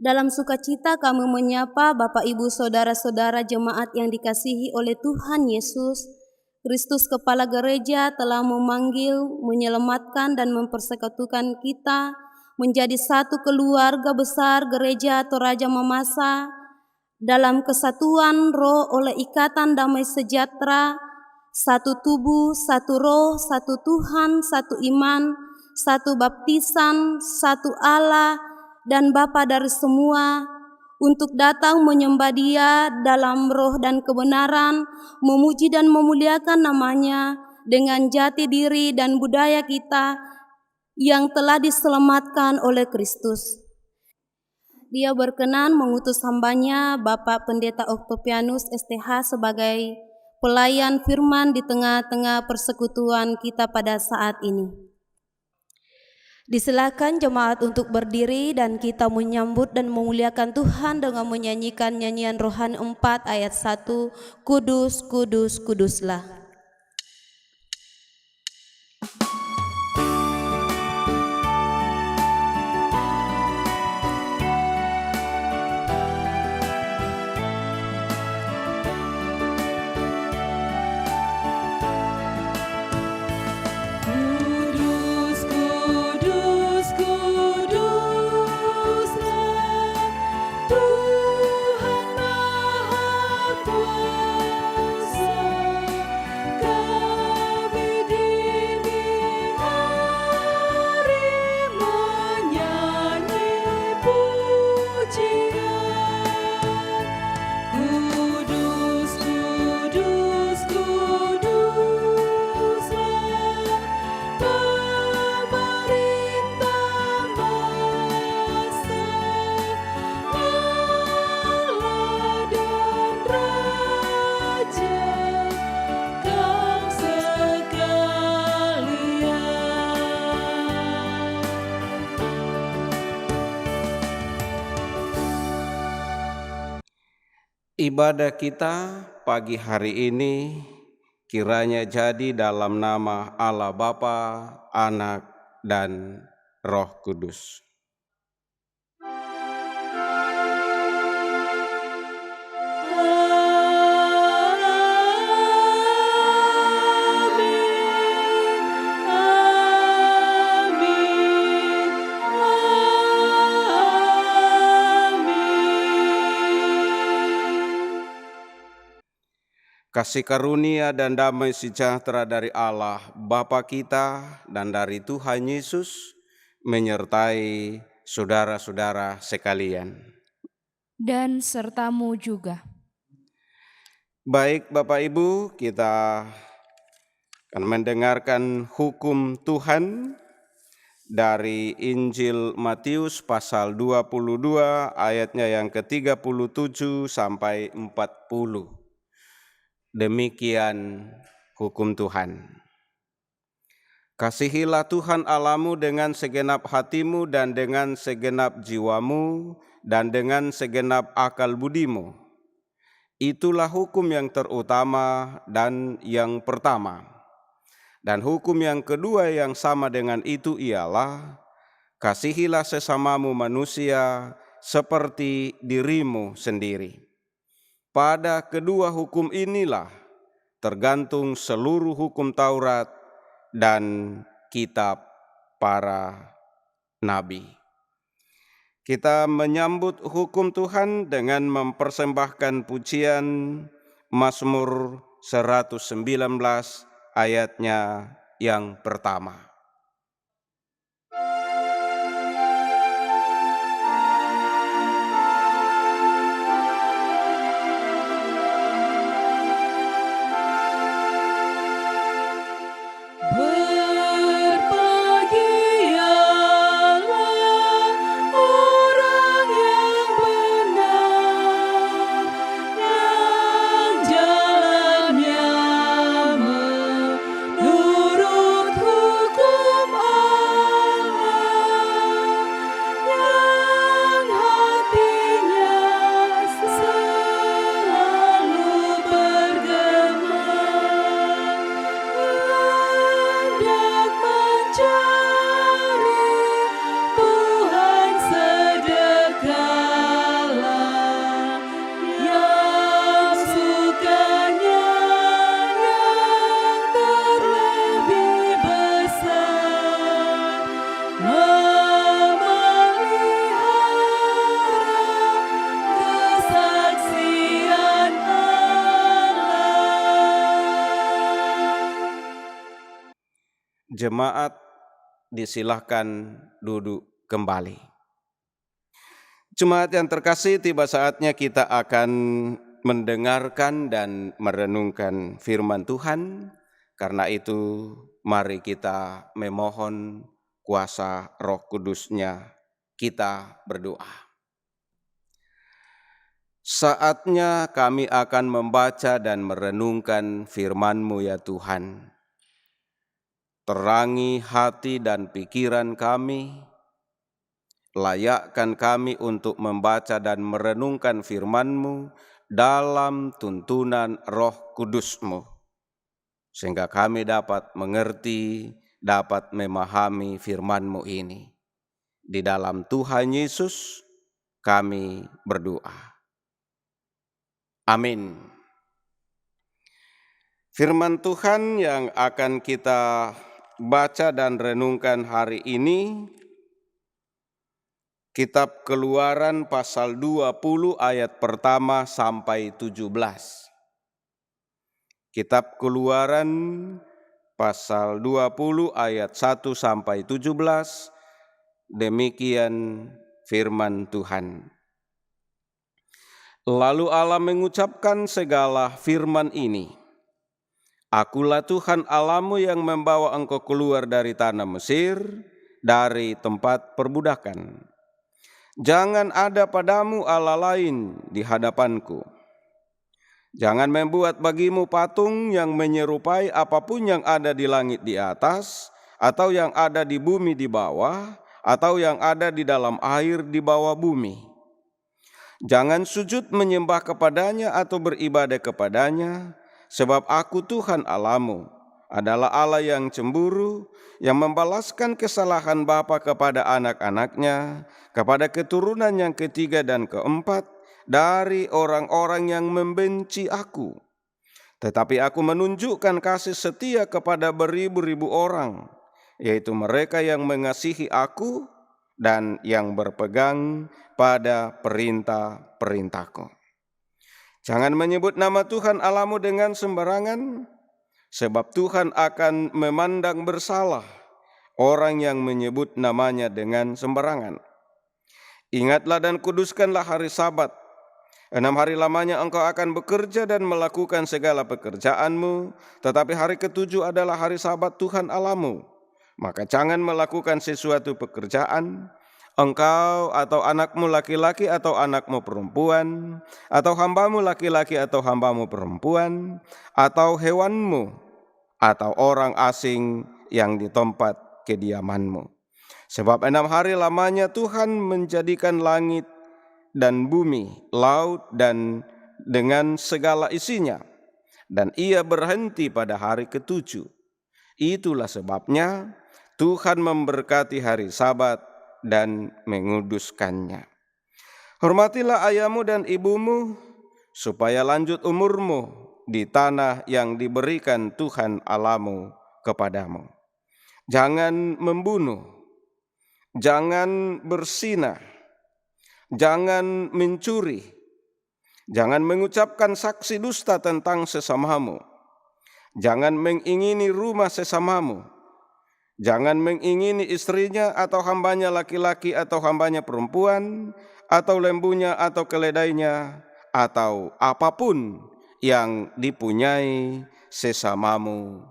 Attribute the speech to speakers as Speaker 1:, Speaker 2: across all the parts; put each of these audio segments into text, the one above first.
Speaker 1: Dalam sukacita kami menyapa Bapak Ibu Saudara-saudara jemaat yang dikasihi oleh Tuhan Yesus. Kristus Kepala Gereja telah memanggil, menyelamatkan dan mempersekutukan kita menjadi satu keluarga besar gereja atau Raja Mamasa dalam kesatuan roh oleh ikatan damai sejahtera, satu tubuh, satu roh, satu Tuhan, satu iman, satu baptisan, satu Allah dan Bapa dari semua, untuk datang menyembah Dia dalam roh dan kebenaran, memuji dan memuliakan namanya dengan jati diri dan budaya kita yang telah diselamatkan oleh Kristus. Dia berkenan mengutus hambanya Bapak Pendeta Octavianus STH sebagai pelayan firman di tengah-tengah persekutuan kita pada saat ini. Disilakan jemaat untuk berdiri dan kita menyambut dan memuliakan Tuhan dengan menyanyikan nyanyian Rohani 4 ayat 1, Kudus, Kudus, Kuduslah.
Speaker 2: Ibadah kita pagi hari ini kiranya jadi dalam nama Allah Bapa, Anak, dan Roh Kudus. Kasih karunia dan damai sejahtera dari Allah Bapa kita dan dari Tuhan Yesus menyertai saudara-saudara sekalian.
Speaker 3: Dan sertamu juga.
Speaker 2: Baik Bapak Ibu, kita akan mendengarkan hukum Tuhan dari Injil Matius pasal 22 ayatnya yang ke-37 sampai 40. Demikian hukum Tuhan. Kasihilah Tuhan Allahmu dengan segenap hatimu dan dengan segenap jiwamu dan dengan segenap akal budimu. Itulah hukum yang terutama dan yang pertama. Dan hukum yang kedua yang sama dengan itu ialah, kasihilah sesamamu manusia seperti dirimu sendiri. Pada kedua hukum inilah tergantung seluruh hukum Taurat dan kitab para nabi. Kita menyambut hukum Tuhan dengan mempersembahkan pujian Mazmur 119 ayatnya yang pertama.
Speaker 4: Menurut hukum
Speaker 2: Jemaat disilahkan duduk kembali. Jemaat yang terkasih, tiba saatnya kita akan mendengarkan dan merenungkan firman Tuhan. Karena itu mari kita memohon kuasa Roh Kudus-Nya. Kita berdoa. Saatnya kami akan membaca dan merenungkan firman-Mu ya Tuhan. Terangi hati dan pikiran kami, layakkan kami untuk membaca dan merenungkan firman-Mu dalam tuntunan Roh Kudus-Mu, sehingga kami dapat mengerti, dapat memahami firman-Mu ini. Di dalam Tuhan Yesus kami berdoa. Amin. Firman Tuhan yang akan kita baca dan renungkan hari ini, Kitab Keluaran pasal 20 ayat pertama sampai 17. Kitab Keluaran pasal 20 ayat 1 sampai 17, demikian firman Tuhan. Lalu Allah mengucapkan segala firman ini, Akulah Tuhan Allahmu yang membawa engkau keluar dari tanah Mesir, dari tempat perbudakan. Jangan ada padamu Allah lain di hadapanku. Jangan membuat bagimu patung yang menyerupai apapun yang ada di langit di atas, atau yang ada di bumi di bawah, atau yang ada di dalam air di bawah bumi. Jangan sujud menyembah kepadanya atau beribadah kepadanya, sebab aku Tuhan Allahmu adalah Allah yang cemburu, yang membalaskan kesalahan bapa kepada anak-anaknya, kepada keturunan yang ketiga dan keempat, dari orang-orang yang membenci aku. Tetapi aku menunjukkan kasih setia kepada beribu-ribu orang, yaitu mereka yang mengasihi aku dan yang berpegang pada perintah-perintahku. Jangan menyebut nama Tuhan Allahmu dengan sembarangan, sebab Tuhan akan memandang bersalah orang yang menyebut namanya dengan sembarangan. Ingatlah dan kuduskanlah hari Sabat. 6 hari lamanya engkau akan bekerja dan melakukan segala pekerjaanmu, tetapi hari ke-7 adalah hari Sabat Tuhan Allahmu. Maka jangan melakukan sesuatu pekerjaan, engkau atau anakmu laki-laki atau anakmu perempuan, atau hambamu laki-laki atau hambamu perempuan, atau hewanmu, atau orang asing yang di tempat kediamanmu. Sebab 6 hari lamanya Tuhan menjadikan langit dan bumi, laut dan dengan segala isinya, dan ia berhenti pada hari ke-7. Itulah sebabnya Tuhan memberkati hari Sabat dan menguduskannya. Hormatilah ayahmu dan ibumu, supaya lanjut umurmu di tanah yang diberikan Tuhan Allahmu kepadamu. Jangan membunuh, jangan berzinah, jangan mencuri, jangan mengucapkan saksi dusta tentang sesamamu, jangan mengingini rumah sesamamu, jangan mengingini istrinya atau hambanya laki-laki atau hambanya perempuan, atau lembunya atau keledainya, atau apapun yang dipunyai sesamamu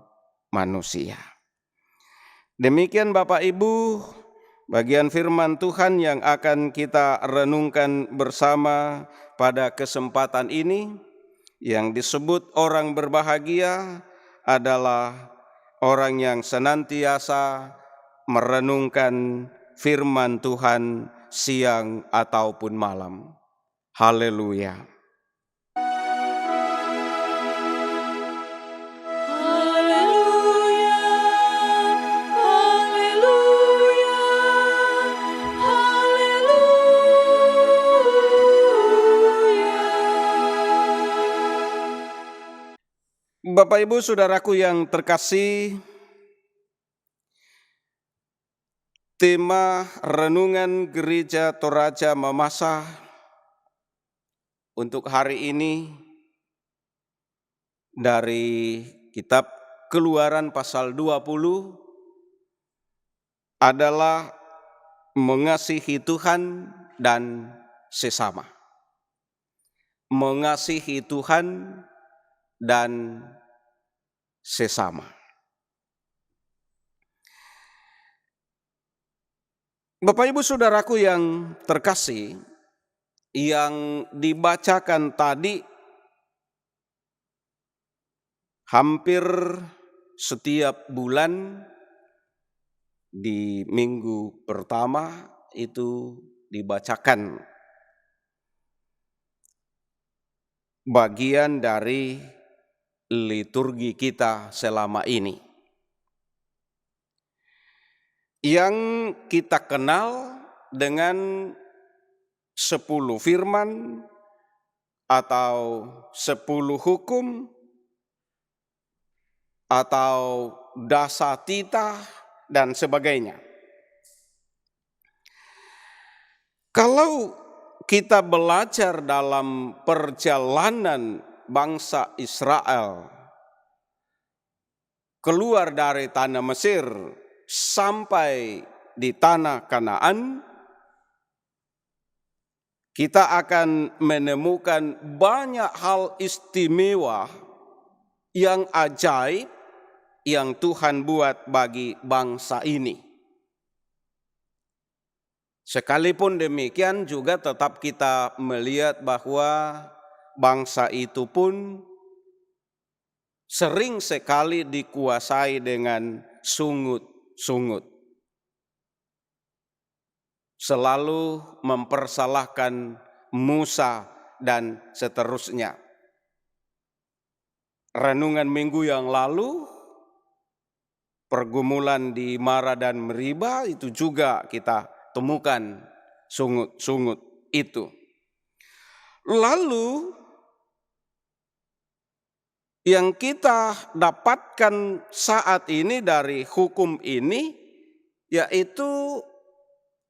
Speaker 2: manusia. Demikian Bapak Ibu, bagian firman Tuhan yang akan kita renungkan bersama pada kesempatan ini. Yang disebut orang berbahagia adalah orang yang senantiasa merenungkan firman Tuhan siang ataupun malam. Haleluya. Bapak Ibu Saudaraku yang terkasih, tema renungan Gereja Toraja Mamasa untuk hari ini dari Kitab Keluaran pasal 20 adalah mengasihi Tuhan dan sesama. Mengasihi Tuhan dan sesama. Bapak Ibu Saudaraku yang terkasih, yang dibacakan tadi hampir setiap bulan di minggu pertama itu dibacakan bagian dari liturgi kita selama ini. Yang kita kenal dengan 10 firman atau 10 hukum atau dasa titah dan sebagainya. Kalau kita belajar dalam perjalanan bangsa Israel keluar dari tanah Mesir sampai di tanah Kanaan, kita akan menemukan banyak hal istimewa yang ajaib yang Tuhan buat bagi bangsa ini. Sekalipun demikian juga tetap kita melihat bahwa bangsa itu pun sering sekali dikuasai dengan sungut-sungut. Selalu mempersalahkan Musa dan seterusnya. Renungan minggu yang lalu, pergumulan di Mara dan Meriba itu juga kita temukan sungut-sungut itu. Lalu yang kita dapatkan saat ini dari hukum ini yaitu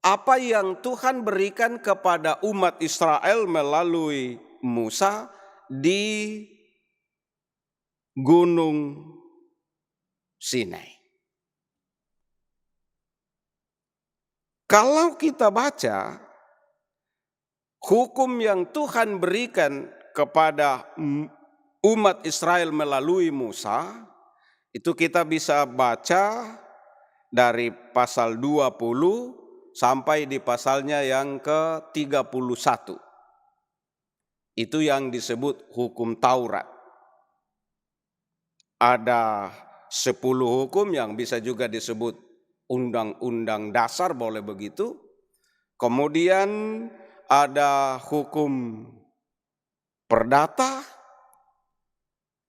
Speaker 2: apa yang Tuhan berikan kepada umat Israel melalui Musa di Gunung Sinai. Kalau kita baca hukum yang Tuhan berikan kepada umat Israel melalui Musa, itu kita bisa baca dari pasal 20 sampai di pasalnya yang ke-31. Itu yang disebut hukum Taurat. Ada 10 hukum yang bisa juga disebut undang-undang dasar, boleh begitu. Kemudian ada hukum perdata.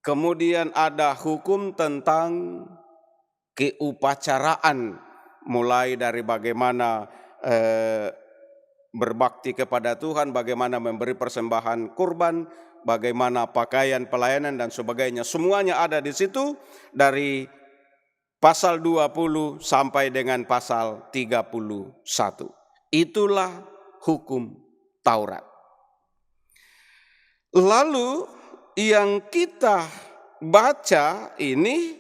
Speaker 2: Kemudian ada hukum tentang keupacaraan, mulai dari bagaimana berbakti kepada Tuhan, bagaimana memberi persembahan kurban, bagaimana pakaian pelayanan dan sebagainya. Semuanya ada di situ dari pasal 20 sampai dengan pasal 31. Itulah hukum Taurat. Lalu yang kita baca ini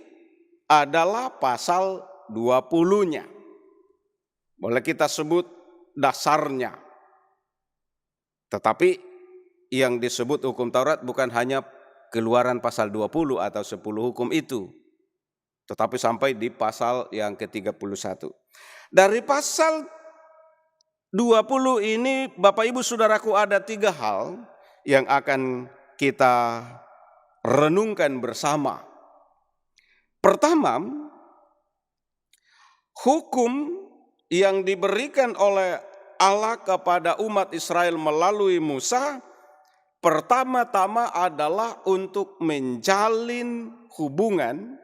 Speaker 2: adalah pasal 20-nya. Boleh kita sebut dasarnya. Tetapi yang disebut hukum Taurat bukan hanya Keluaran pasal 20 atau 10 hukum itu, tetapi sampai di pasal yang ke-31. Dari pasal 20 ini Bapak Ibu Saudaraku ada 3 hal yang akan kita renungkan bersama. Pertama, hukum yang diberikan oleh Allah kepada umat Israel melalui Musa, pertama-tama adalah untuk menjalin hubungan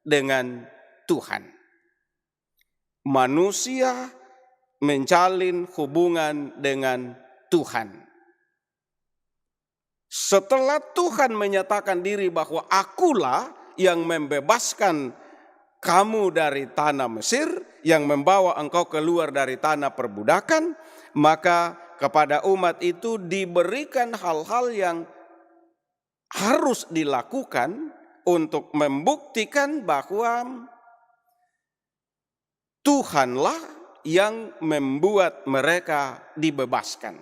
Speaker 2: dengan Tuhan. Manusia menjalin hubungan dengan Tuhan. Setelah Tuhan menyatakan diri bahwa akulah yang membebaskan kamu dari tanah Mesir, yang membawa engkau keluar dari tanah perbudakan, maka kepada umat itu diberikan hal-hal yang harus dilakukan untuk membuktikan bahwa Tuhanlah yang membuat mereka dibebaskan.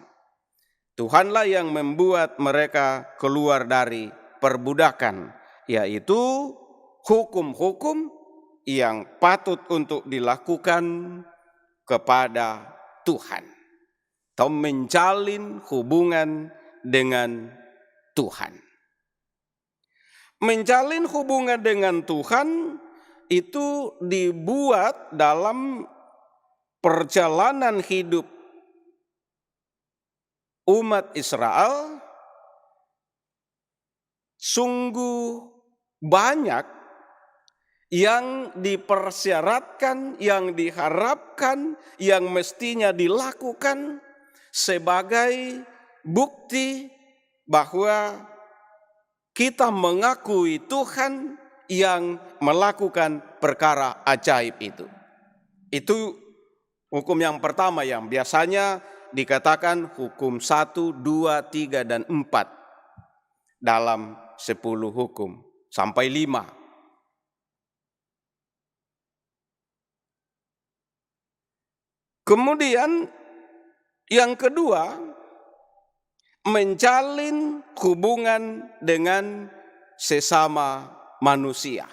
Speaker 2: Tuhanlah yang membuat mereka keluar dari perbudakan, yaitu hukum-hukum yang patut untuk dilakukan kepada Tuhan, atau menjalin hubungan dengan Tuhan. Menjalin hubungan dengan Tuhan itu dibuat dalam perjalanan hidup umat Israel sungguh banyak yang dipersyaratkan, yang diharapkan, yang mestinya dilakukan sebagai bukti bahwa kita mengakui Tuhan yang melakukan perkara ajaib itu. Itu hukum yang pertama yang biasanya dikatakan hukum 1, 2, 3, dan 4 dalam 10 hukum sampai 5. Kemudian yang kedua, menjalin hubungan dengan sesama manusia.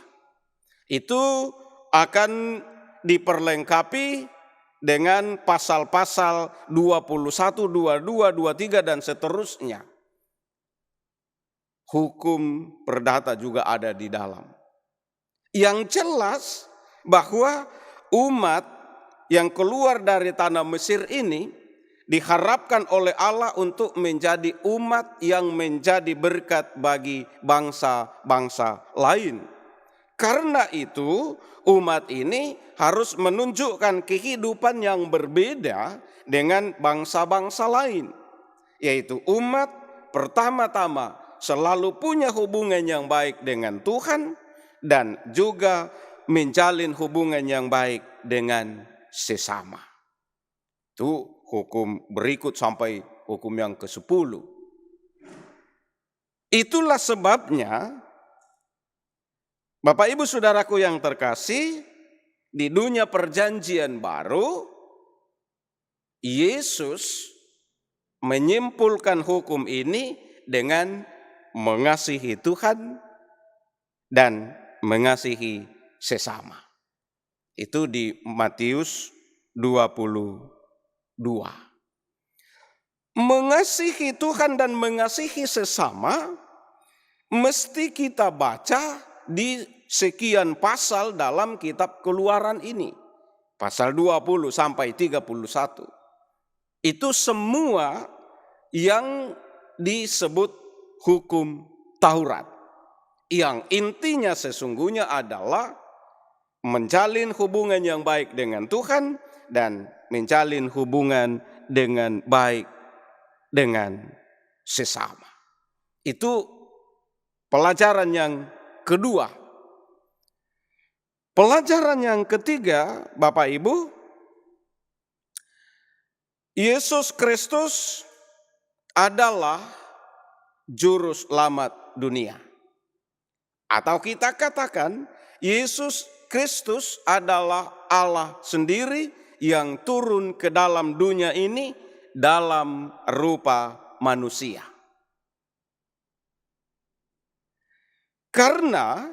Speaker 2: Itu akan diperlengkapi dengan pasal-pasal 21, 22, 23 dan seterusnya. Hukum perdata juga ada di dalam. Yang jelas bahwa umat yang keluar dari tanah Mesir ini diharapkan oleh Allah untuk menjadi umat yang menjadi berkat bagi bangsa-bangsa lain. Karena itu umat ini harus menunjukkan kehidupan yang berbeda dengan bangsa-bangsa lain. Yaitu umat pertama-tama selalu punya hubungan yang baik dengan Tuhan dan juga menjalin hubungan yang baik dengan sesama. Itu hukum berikut sampai hukum yang ke-10. Itulah sebabnya, Bapak Ibu Saudaraku yang terkasih, di dunia perjanjian baru, Yesus menyimpulkan hukum ini dengan mengasihi Tuhan dan mengasihi sesama. Itu di Matius 22. Mengasihi Tuhan dan mengasihi sesama mesti kita baca di sekian pasal dalam kitab Keluaran ini. Pasal 20 sampai 31. Itu semua yang disebut hukum Taurat. Yang intinya sesungguhnya adalah menjalin hubungan yang baik dengan Tuhan dan menjalin hubungan dengan baik dengan sesama. Itu pelajaran yang kedua. Pelajaran yang ketiga, Bapak Ibu, Yesus Kristus adalah juru selamat dunia. Atau kita katakan Yesus Kristus adalah Allah sendiri yang turun ke dalam dunia ini dalam rupa manusia. Karena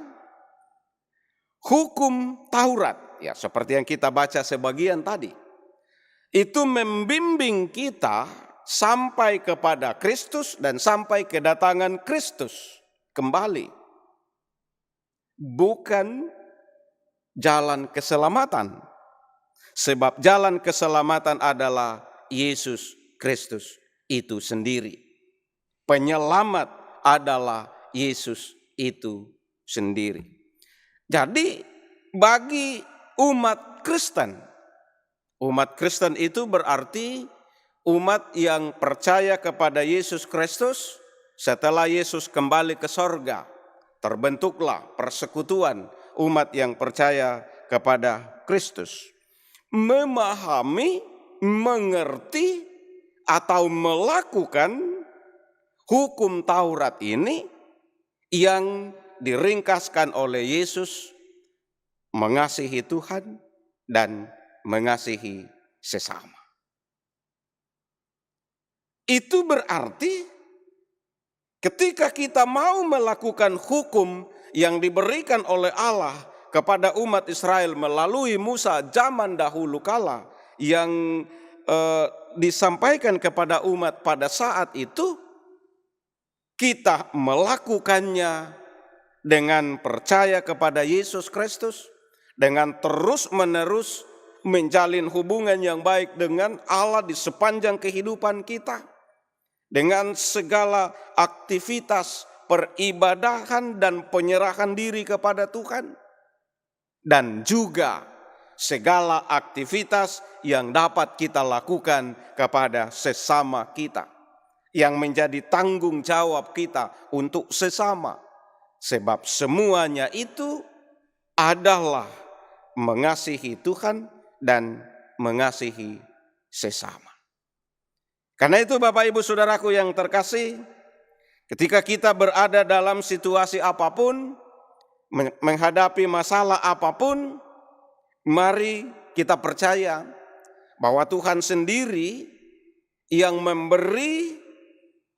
Speaker 2: hukum Taurat, ya seperti yang kita baca sebagian tadi, itu membimbing kita sampai kepada Kristus dan sampai kedatangan Kristus kembali. Bukan jalan keselamatan. Sebab jalan keselamatan adalah Yesus Kristus itu sendiri. Penyelamat adalah Yesus itu sendiri. Jadi bagi umat Kristen itu berarti umat yang percaya kepada Yesus Kristus setelah Yesus kembali ke sorga. Terbentuklah persekutuan umat yang percaya kepada Kristus. Memahami, mengerti, atau melakukan hukum Taurat ini yang diringkaskan oleh Yesus, mengasihi Tuhan dan mengasihi sesama. Itu berarti ketika kita mau melakukan hukum yang diberikan oleh Allah kepada umat Israel melalui Musa zaman dahulu kala, yang disampaikan kepada umat pada saat itu, kita melakukannya dengan percaya kepada Yesus Kristus, dengan terus-menerus menjalin hubungan yang baik dengan Allah di sepanjang kehidupan kita, dengan segala aktivitas peribadahan dan penyerahan diri kepada Tuhan, dan juga segala aktivitas yang dapat kita lakukan kepada sesama kita, yang menjadi tanggung jawab kita untuk sesama. Sebab semuanya itu adalah mengasihi Tuhan dan mengasihi sesama. Karena itu Bapak Ibu Saudaraku yang terkasih, ketika kita berada dalam situasi apapun, menghadapi masalah apapun, mari kita percaya bahwa Tuhan sendiri yang memberi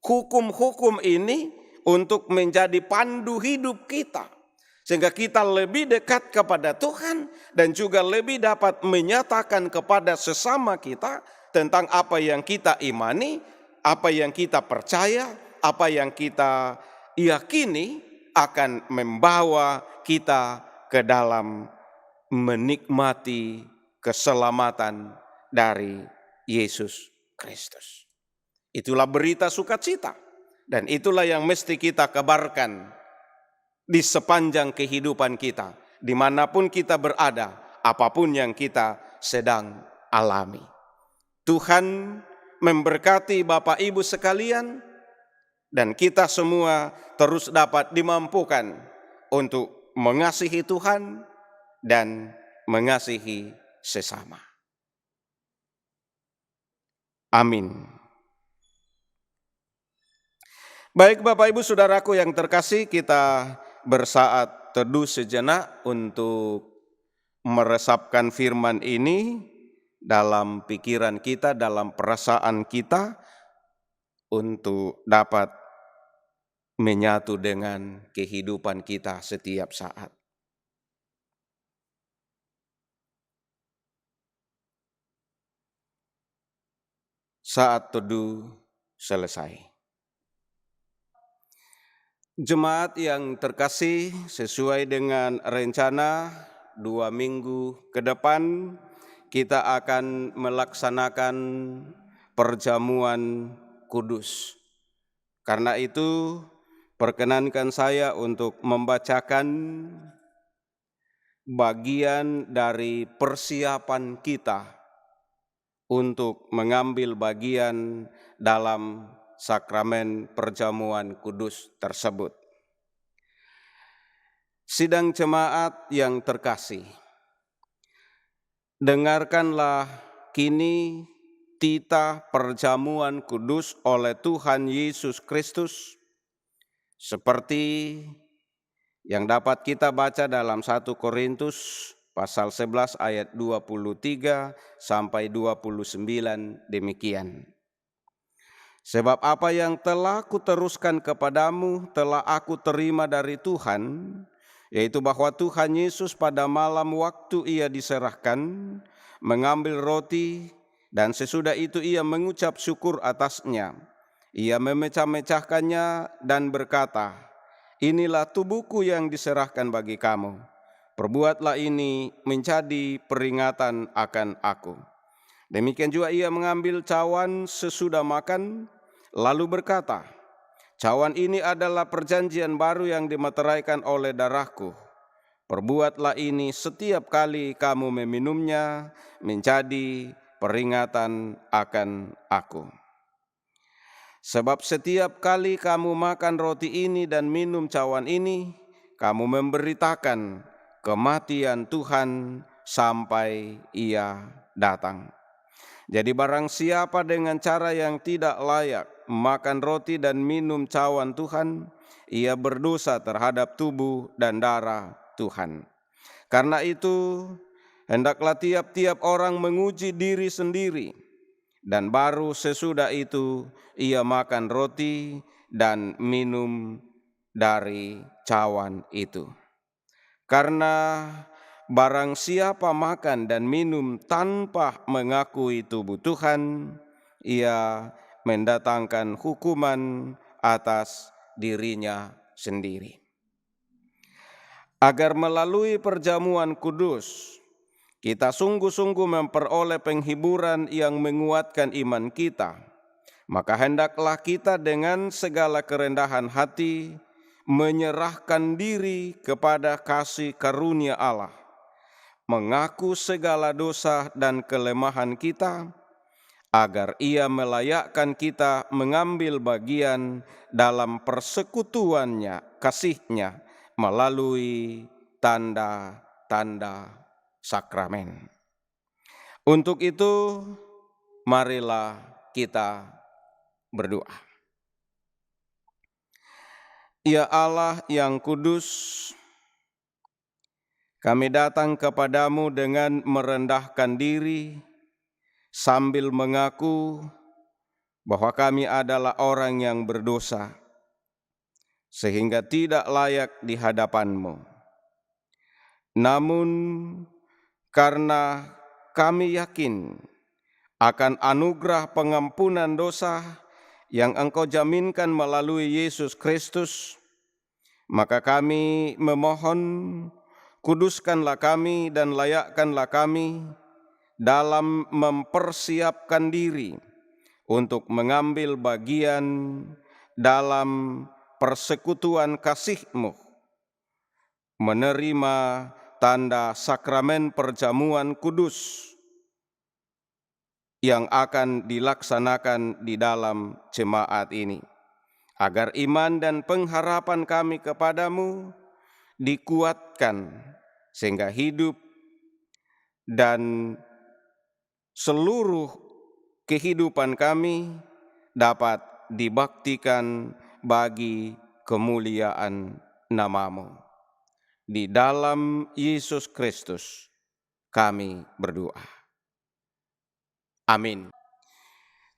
Speaker 2: hukum-hukum ini untuk menjadi pandu hidup kita, sehingga kita lebih dekat kepada Tuhan dan juga lebih dapat menyatakan kepada sesama kita tentang apa yang kita imani, apa yang kita percaya, apa yang kita yakini akan membawa kita ke dalam menikmati keselamatan dari Yesus Kristus. Itulah berita sukacita, dan itulah yang mesti kita kabarkan di sepanjang kehidupan kita, dimanapun kita berada, apapun yang kita sedang alami. Tuhan memberkati Bapak Ibu sekalian, dan kita semua terus dapat dimampukan untuk mengasihi Tuhan dan mengasihi sesama. Amin. Baik Bapak Ibu Saudaraku yang terkasih, kita bersaat teduh sejenak untuk meresapkan firman ini dalam pikiran kita, dalam perasaan kita, untuk dapat menyatu dengan kehidupan kita setiap saat. Saat teduh selesai. Jemaat yang terkasih, sesuai dengan rencana 2 minggu ke depan kita akan melaksanakan perjamuan kudus. Karena itu perkenankan saya untuk membacakan bagian dari persiapan kita untuk mengambil bagian dalam sakramen perjamuan kudus tersebut. Sidang jemaat yang terkasih, dengarkanlah kini titah perjamuan kudus oleh Tuhan Yesus Kristus seperti yang dapat kita baca dalam 1 Korintus pasal 11 ayat 23 sampai 29 demikian. Sebab apa yang telah kuteruskan kepadamu telah aku terima dari Tuhan, yaitu bahwa Tuhan Yesus pada malam waktu ia diserahkan, mengambil roti, dan sesudah itu ia mengucap syukur atasnya. Ia memecah-mecahkannya dan berkata, "Inilah tubuhku yang diserahkan bagi kamu. Perbuatlah ini menjadi peringatan akan aku." Demikian juga ia mengambil cawan sesudah makan, lalu berkata, "Cawan ini adalah perjanjian baru yang dimeteraikan oleh darahku. Perbuatlah ini setiap kali kamu meminumnya menjadi peringatan akan aku. Sebab setiap kali kamu makan roti ini dan minum cawan ini, kamu memberitakan kematian Tuhan sampai ia datang. Jadi barang siapa dengan cara yang tidak layak makan roti dan minum cawan Tuhan, ia berdosa terhadap tubuh dan darah Tuhan. Karena itu, Hendaklah tiap-tiap orang menguji diri sendiri, dan baru sesudah itu ia makan roti dan minum dari cawan itu. Karena barang siapa makan dan minum tanpa mengakui tubuh Tuhan, ia mendatangkan hukuman atas dirinya sendiri. Agar melalui perjamuan kudus, kita sungguh-sungguh memperoleh penghiburan yang menguatkan iman kita, maka hendaklah kita dengan segala kerendahan hati menyerahkan diri kepada kasih karunia Allah, mengaku segala dosa dan kelemahan kita, agar Ia melayakkan kita mengambil bagian dalam persekutuannya, kasih-Nya, melalui tanda-tanda sakramen. Untuk itu, marilah kita berdoa. Ya Allah yang kudus, kami datang kepadamu dengan merendahkan diri, sambil mengaku bahwa kami adalah orang yang berdosa, sehingga tidak layak di hadapan-Mu. Namun, karena kami yakin akan anugerah pengampunan dosa yang Engkau jaminkan melalui Yesus Kristus, maka kami memohon, kuduskanlah kami dan layakkanlah kami dalam mempersiapkan diri untuk mengambil bagian dalam persekutuan kasih-Mu, menerima tanda sakramen perjamuan kudus yang akan dilaksanakan di dalam jemaat ini, agar iman dan pengharapan kami kepadamu dikuatkan, sehingga hidup dan seluruh kehidupan kami dapat dibaktikan bagi kemuliaan nama-Mu. Di dalam Yesus Kristus kami berdoa. Amin.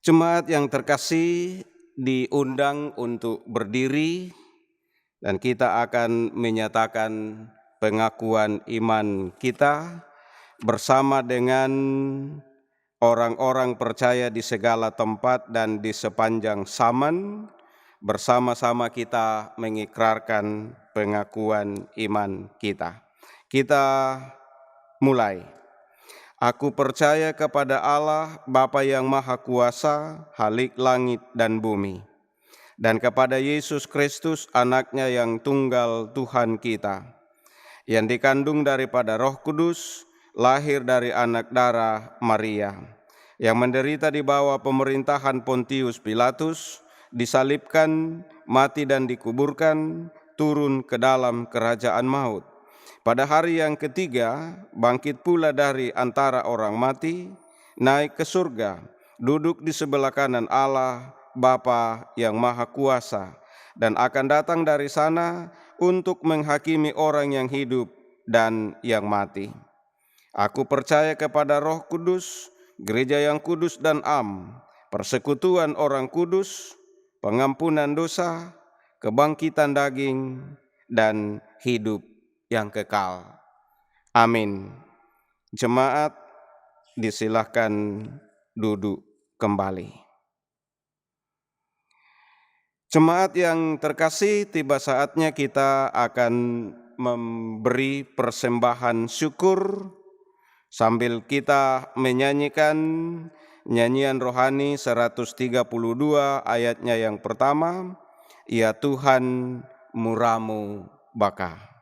Speaker 2: Jemaat yang terkasih, diundang untuk berdiri dan kita akan menyatakan pengakuan iman kita bersama dengan orang-orang percaya di segala tempat dan di sepanjang zaman. Bersama-sama kita mengikrarkan pengakuan iman kita. Kita mulai. Aku percaya kepada Allah, Bapa yang Maha Kuasa, Khalik langit dan bumi, dan kepada Yesus Kristus, Anaknya yang tunggal Tuhan kita, yang dikandung daripada Roh Kudus, lahir dari anak darah Maria, yang menderita di bawah pemerintahan Pontius Pilatus, disalibkan, mati dan dikuburkan, turun ke dalam kerajaan maut. Pada hari yang ketiga, bangkit pula dari antara orang mati, naik ke surga, duduk di sebelah kanan Allah, Bapa yang Maha Kuasa, dan akan datang dari sana untuk menghakimi orang yang hidup dan yang mati. Aku percaya kepada Roh Kudus, gereja yang kudus dan am, persekutuan orang kudus, pengampunan dosa, kebangkitan daging, dan hidup yang kekal. Amin. Jemaat, disilahkan duduk kembali. Jemaat yang terkasih, tiba saatnya kita akan memberi persembahan syukur sambil kita menyanyikan nyanyian rohani 132 ayatnya yang pertama, Ya Tuhan muramu baka.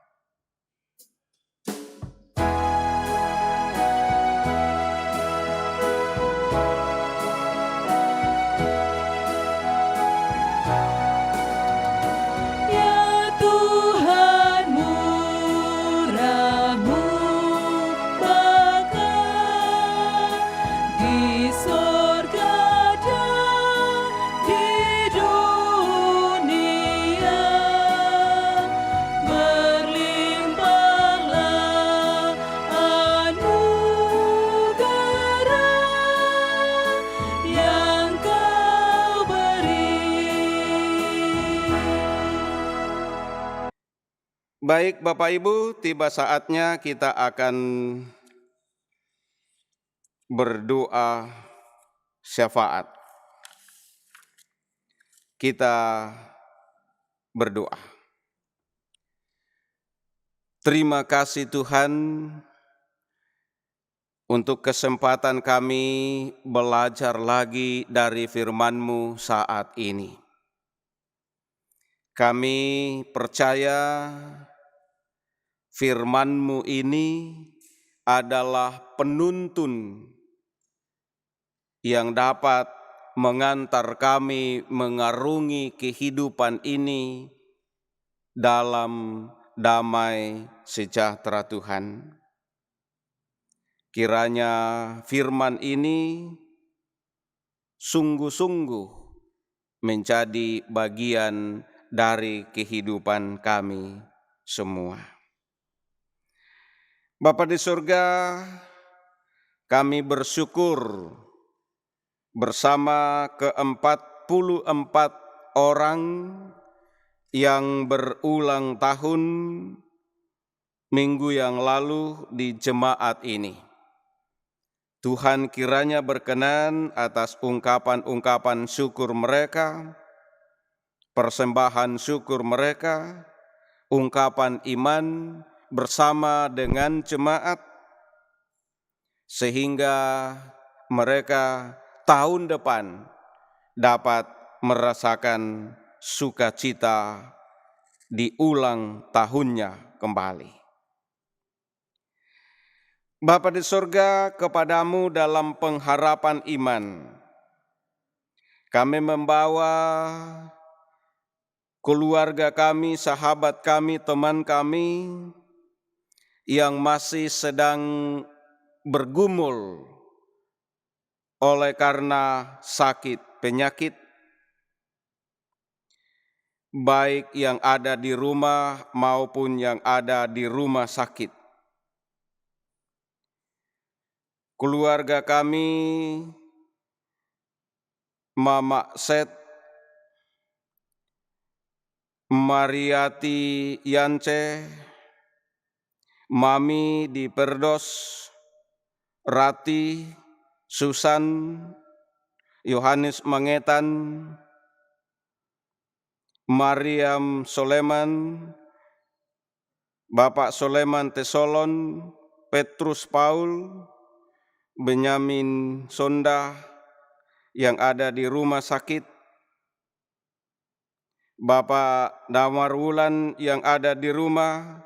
Speaker 4: Ber
Speaker 2: Baik Bapak Ibu, tiba saatnya kita akan berdoa syafaat. Kita berdoa. Terima kasih Tuhan untuk kesempatan kami belajar lagi dari firman-Mu saat ini. Kami percaya firman-Mu ini adalah penuntun yang dapat mengantar kami mengarungi kehidupan ini dalam damai sejahtera Tuhan. Kiranya firman ini sungguh-sungguh menjadi bagian dari kehidupan kami semua. Bapa di surga, kami bersyukur bersama ke-44 orang yang berulang tahun minggu yang lalu di jemaat ini. Tuhan kiranya berkenan atas ungkapan-ungkapan syukur mereka, persembahan syukur mereka, ungkapan iman bersama dengan jemaat, sehingga mereka tahun depan dapat merasakan sukacita di ulang tahunnya kembali. Bapa di surga, kepadamu dalam pengharapan iman, kami membawa keluarga kami, sahabat kami, teman kami yang masih sedang bergumul oleh karena sakit penyakit, baik yang ada di rumah maupun yang ada di rumah sakit. Keluarga kami, Mama Set, Mariati Yance, Mami di Perdos, Rati, Susan, Yohanes Mangetan, Mariam Soleman, Bapak Soleman Tesolon, Petrus Paul, Benyamin Sonda yang ada di rumah sakit, Bapak Damar Wulan yang ada di rumah,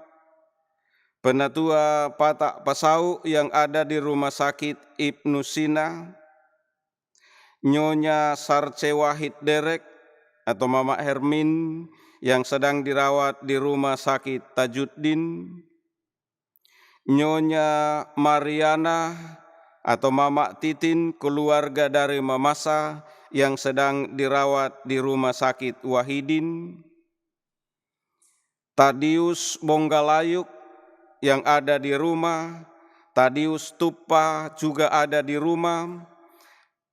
Speaker 2: Penatua Patak Pasau yang ada di rumah sakit Ibnu Sina, Nyonya Sarce Wahid Derek atau Mama Hermin yang sedang dirawat di rumah sakit Tajuddin, Nyonya Mariana atau Mama Titin, keluarga dari Mamasa yang sedang dirawat di rumah sakit Wahidin, Tadius Bonggalayuk yang ada di rumah, Tadius Tupa juga ada di rumah.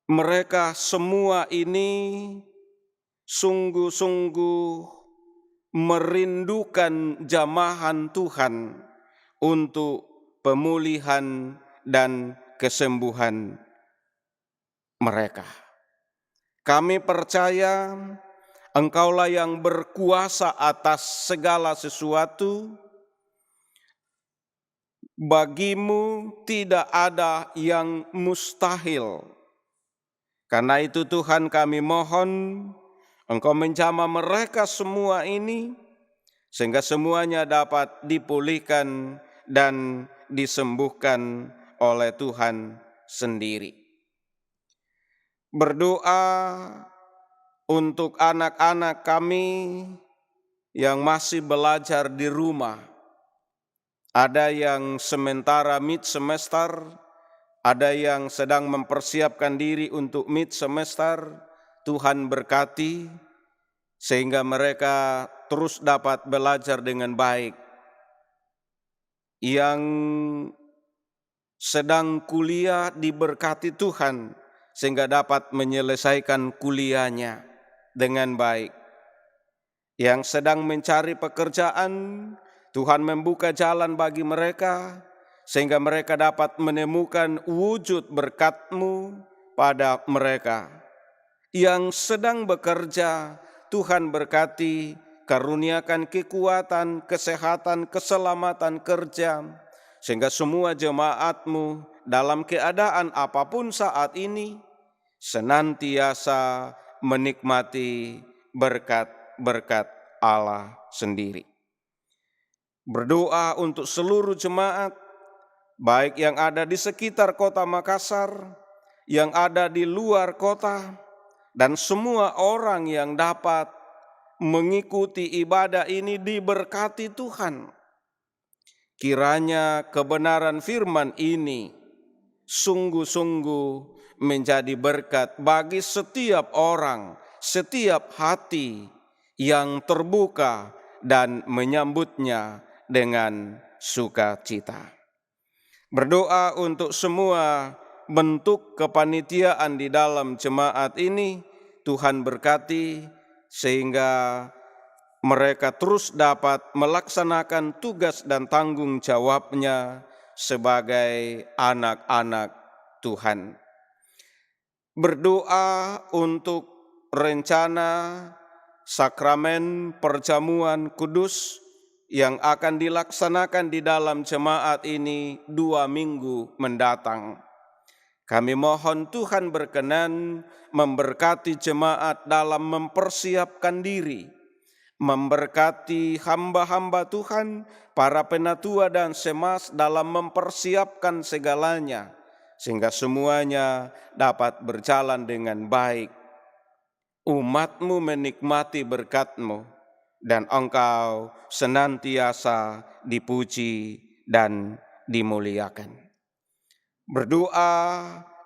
Speaker 2: Mereka semua ini sungguh-sungguh merindukan jamahan Tuhan untuk pemulihan dan kesembuhan mereka. Kami percaya Engkaulah yang berkuasa atas segala sesuatu. Bagimu tidak ada yang mustahil. Karena itu Tuhan kami mohon Engkau menjamah mereka semua ini sehingga semuanya dapat dipulihkan dan disembuhkan oleh Tuhan sendiri. Berdoa untuk anak-anak kami yang masih belajar di rumah. Ada yang sementara mid semester, ada yang sedang mempersiapkan diri untuk mid semester. Tuhan berkati sehingga mereka terus dapat belajar dengan baik. Yang sedang kuliah diberkati Tuhan sehingga dapat menyelesaikan kuliahnya dengan baik. Yang sedang mencari pekerjaan, Tuhan membuka jalan bagi mereka, sehingga mereka dapat menemukan wujud berkat-Mu pada mereka. Yang sedang bekerja, Tuhan berkati, karuniakan kekuatan, kesehatan, keselamatan kerja, sehingga semua jemaat-Mu dalam keadaan apapun saat ini, senantiasa menikmati berkat-berkat Allah sendiri. Berdoa untuk seluruh jemaat, baik yang ada di sekitar kota Makassar, yang ada di luar kota, dan semua orang yang dapat mengikuti ibadah ini diberkati Tuhan. Kiranya kebenaran firman ini sungguh-sungguh menjadi berkat bagi setiap orang, setiap hati yang terbuka dan menyambutnya dengan sukacita. Berdoa untuk semua bentuk kepanitiaan di dalam jemaat ini, Tuhan berkati sehingga mereka terus dapat melaksanakan tugas dan tanggung jawabnya sebagai anak-anak Tuhan. Berdoa untuk rencana sakramen perjamuan kudus yang akan dilaksanakan di dalam jemaat ini 2 minggu mendatang. Kami mohon Tuhan berkenan memberkati jemaat dalam mempersiapkan diri, memberkati hamba-hamba Tuhan, para penatua dan semas dalam mempersiapkan segalanya, sehingga semuanya dapat berjalan dengan baik. Umat-Mu menikmati berkat-Mu, dan Engkau senantiasa dipuji dan dimuliakan. Berdoa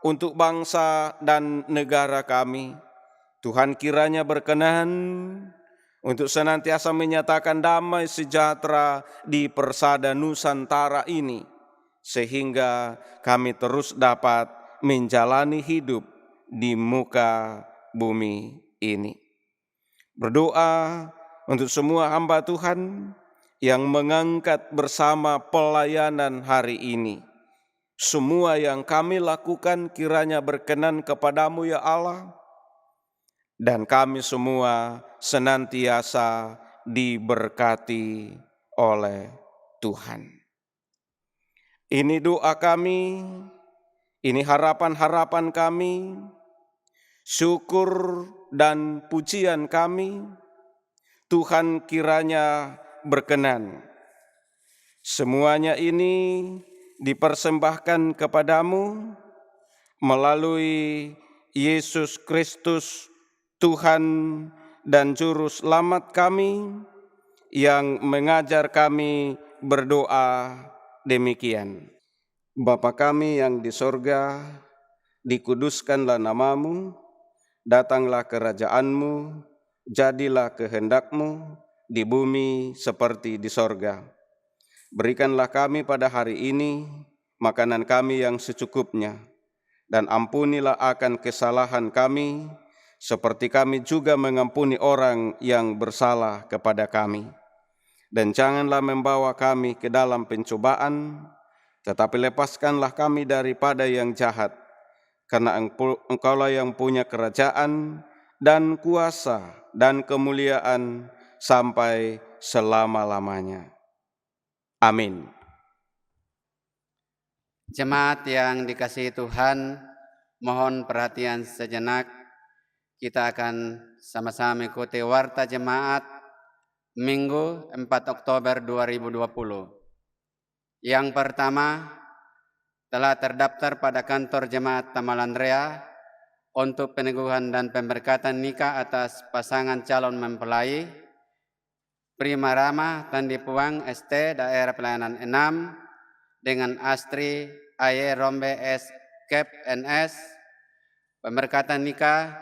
Speaker 2: untuk bangsa dan negara kami, Tuhan kiranya berkenan untuk senantiasa menyatakan damai sejahtera di persada Nusantara ini, sehingga kami terus dapat menjalani hidup di muka bumi ini. Berdoa untuk semua hamba Tuhan yang mengangkat bersama pelayanan hari ini. Semua yang kami lakukan kiranya berkenan kepadamu ya Allah, dan kami semua senantiasa diberkati oleh Tuhan. Ini doa kami, ini harapan-harapan kami, syukur dan pujian kami. Tuhan kiranya berkenan. Semuanya ini dipersembahkan kepadamu melalui Yesus Kristus, Tuhan dan Juru Selamat kami, yang mengajar kami berdoa demikian. Bapa kami yang di sorga, dikuduskanlah namamu, datanglah kerajaan-Mu, jadilah kehendak-Mu di bumi seperti di sorga. Berikanlah kami pada hari ini makanan kami yang secukupnya, dan ampunilah akan kesalahan kami, seperti kami juga mengampuni orang yang bersalah kepada kami. Dan janganlah membawa kami ke dalam pencobaan, tetapi lepaskanlah kami daripada yang jahat, karena Engkaulah yang punya kerajaan dan kuasa dan kemuliaan sampai selama-lamanya. Amin.
Speaker 4: Jemaat yang dikasihi Tuhan, mohon perhatian sejenak. Kita akan sama-sama mengikuti warta jemaat Minggu 4 Oktober 2020. Yang pertama, telah terdaftar pada kantor jemaat Tamalandrea untuk peneguhan dan pemberkatan nikah atas pasangan calon mempelai Prima Rama Tandi Puang ST Daerah Pelayanan 6 dengan Astri Aye Rombe S Kep NS. Pemberkatan nikah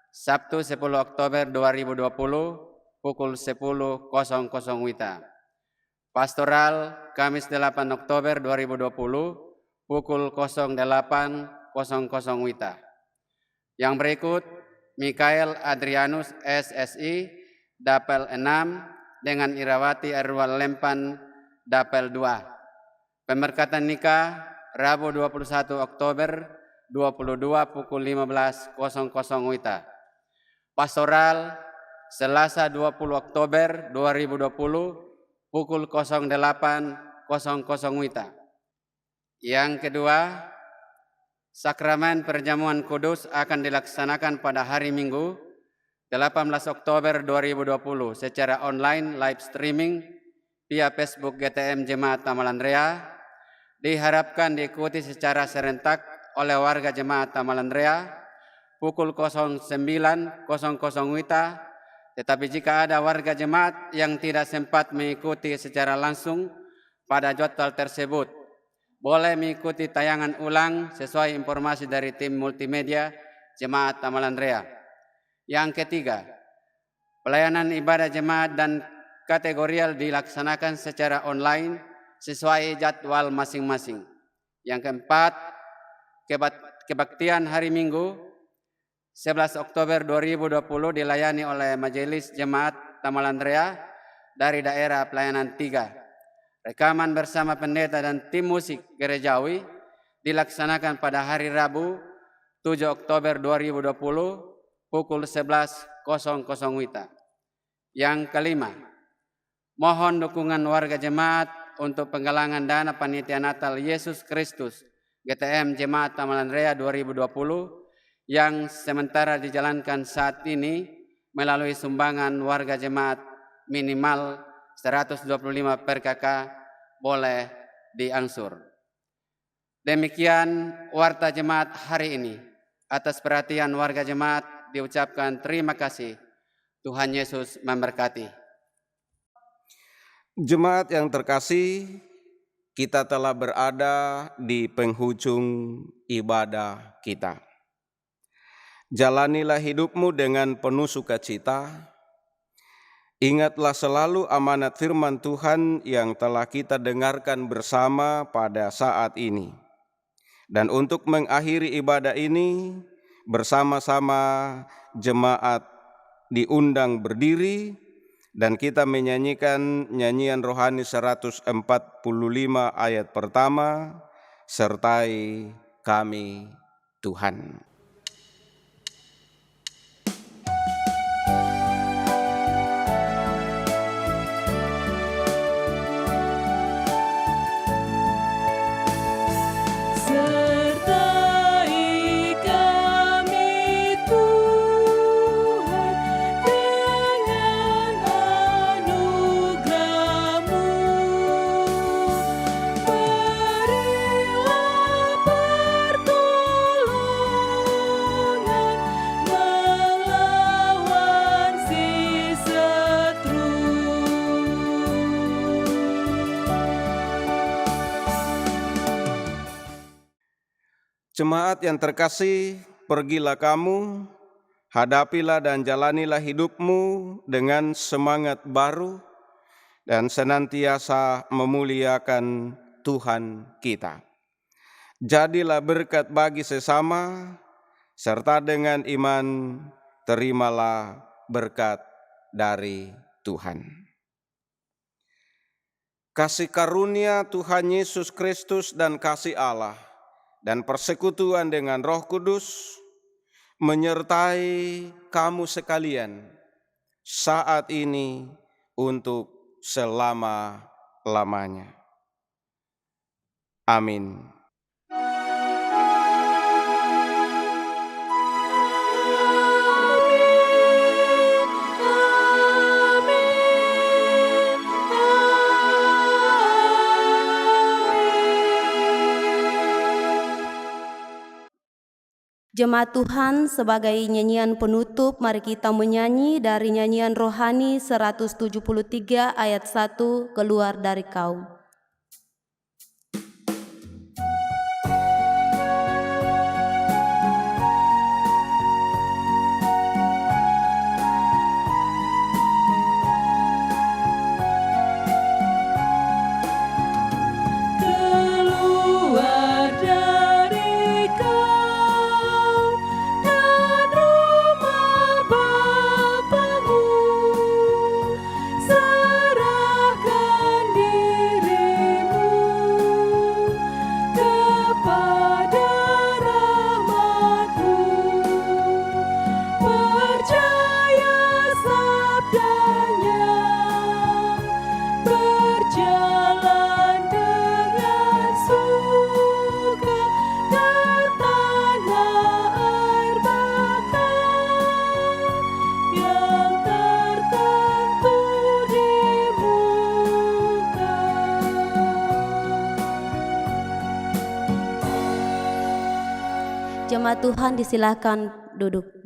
Speaker 4: Sabtu 10 Oktober 2020 pukul 10.00 WITA. Pastoral Kamis 8 Oktober 2020 pukul 08.00 WITA. Yang berikut, Mikael Adrianus SSI Dapel 6 dengan Irawati Erwal Lempan Dapel 2. Pemberkatan nikah Rabu 21 Oktober 22 pukul 15.00 WITA. Pastoral Selasa 20 Oktober 2020 pukul 08.00 WITA. Yang kedua, Sakramen Perjamuan Kudus akan dilaksanakan pada hari Minggu 18 Oktober 2020 secara online live streaming via Facebook GTM Jemaat Tamalandrea. Diharapkan diikuti secara serentak oleh warga Jemaat Tamalandrea pukul 09.00 WITA. Tetapi jika ada warga jemaat yang tidak sempat mengikuti secara langsung pada jadwal tersebut, boleh mengikuti tayangan ulang sesuai informasi dari tim multimedia Jemaat Tamalandrea. Yang ketiga, pelayanan ibadah jemaat dan kategorial dilaksanakan secara online sesuai jadwal masing-masing. Yang keempat, kebaktian hari Minggu 11 Oktober 2020 dilayani oleh Majelis Jemaat Tamalandrea dari daerah pelayanan 3. Rekaman bersama pendeta dan tim musik gerejawi dilaksanakan pada hari Rabu 7 Oktober 2020 pukul 11.00 WITA. Yang kelima, mohon dukungan warga jemaat untuk penggalangan dana panitia Natal Yesus Kristus GTM Jemaat Tamalandrea 2020 yang sementara dijalankan saat ini melalui sumbangan warga jemaat minimal 125 per kakak boleh diangsur. Demikian warta jemaat hari ini. Atas perhatian warga jemaat diucapkan terima kasih. Tuhan Yesus memberkati.
Speaker 2: Jemaat yang terkasih, kita telah berada di penghujung ibadah kita. Jalanilah hidupmu dengan penuh sukacita. Ingatlah selalu amanat firman Tuhan yang telah kita dengarkan bersama pada saat ini. Dan untuk mengakhiri ibadah ini, bersama-sama jemaat diundang berdiri dan kita menyanyikan nyanyian rohani 145 ayat pertama, sertai kami Tuhan. Jemaat yang terkasih, pergilah kamu, hadapilah dan jalanilah hidupmu dengan semangat baru dan senantiasa memuliakan Tuhan kita. Jadilah berkat bagi sesama, serta dengan iman terimalah berkat dari Tuhan. Kasih karunia Tuhan Yesus Kristus dan kasih Allah dan persekutuan dengan Roh Kudus menyertai kamu sekalian saat ini untuk selama-lamanya. Amin.
Speaker 1: Jemaat Tuhan, sebagai nyanyian penutup, mari kita menyanyi dari nyanyian rohani 173 ayat 1, keluar dari kaum.
Speaker 5: Sa
Speaker 1: Jemaat Tuhan disilahkan duduk.